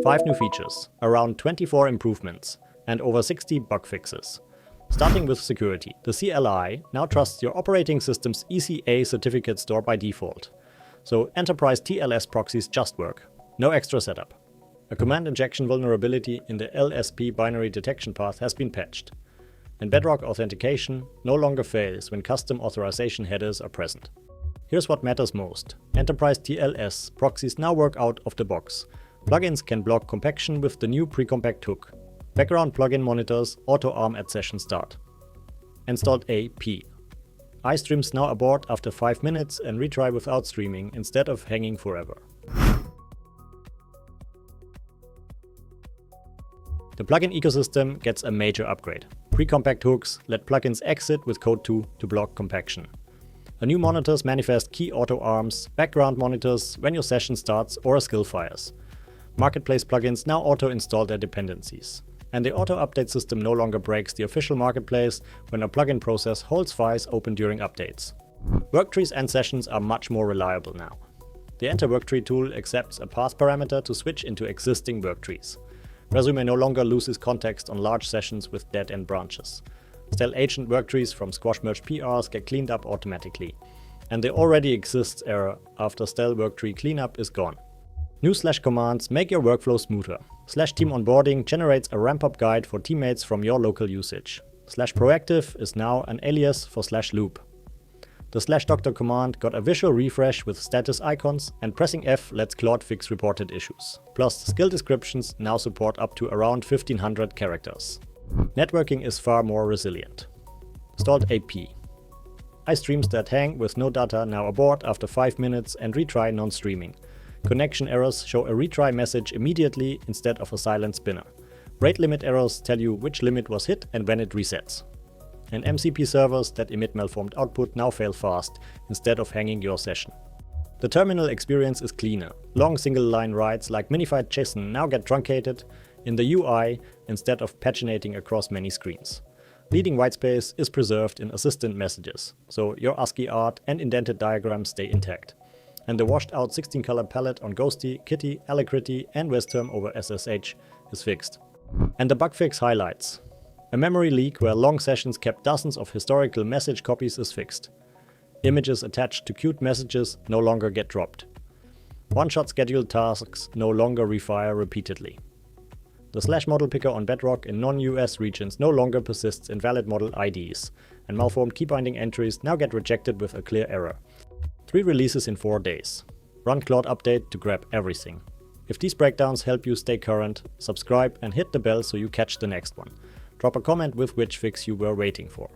5 new features, around 24 improvements, and over 60 bug fixes. Starting with security, the CLI now trusts your operating system's ECA certificate store by default. So enterprise TLS proxies just work. No extra setup. A command injection vulnerability in the LSP binary detection path has been patched. And Bedrock authentication no longer fails when custom authorization headers are present. Here's what matters most. Enterprise TLS proxies now work out of the box. Plugins can block compaction with the new PreCompact hook. Background plugin monitors auto-arm at session start. Installed AP. iStreams now abort after 5 minutes and retry without streaming instead of hanging forever. The plugin ecosystem gets a major upgrade. PreCompact hooks let plugins exit with code 2 to block compaction. A new monitors manifest key auto-arms, background monitors when your session starts or a skill fires. Marketplace plugins now auto-install their dependencies. And the auto-update system no longer breaks the official marketplace when a plugin process holds files open during updates. Worktrees and sessions are much more reliable now. The EnterWorktree tool accepts a path parameter to switch into existing worktrees. Resume no longer loses context on large sessions with dead-end branches. Stale agent worktrees from squash merge PRs get cleaned up automatically. And the already exists error after stale worktree cleanup is gone. New /commands make your workflow smoother. /team-onboarding generates a ramp-up guide for teammates from your local usage. /proactive is now an alias for /loop. The /doctor command got a visual refresh with status icons, and pressing F lets Claude fix reported issues. Plus, skill descriptions now support up to around 1500 characters. Networking is far more resilient. Installed AP. iStreams that hang with no data now abort after 5 minutes and retry non-streaming. Connection errors show a retry message immediately instead of a silent spinner. Rate limit errors tell you which limit was hit and when it resets. And MCP servers that emit malformed output now fail fast instead of hanging your session. The terminal experience is cleaner. Long single-line writes like minified JSON now get truncated in the UI instead of paginating across many screens. Leading Whitespace is preserved in assistant messages, so your ASCII art and indented diagrams stay intact. And the washed out 16-color palette on Ghosty, Kitty, Alacrity and Westterm over SSH is fixed. And the bug fix highlights. A memory leak where long sessions kept dozens of historical message copies is fixed. Images attached to queued messages no longer get dropped. One-shot scheduled tasks no longer refire repeatedly. The /model picker on Bedrock in non-US regions no longer persists in valid model IDs, and malformed keybinding entries now get rejected with a clear error. 3 releases in 4 days. Run Claude update to grab everything. If these breakdowns help you stay current, subscribe and hit the bell so you catch the next one. Drop a comment with which fix you were waiting for.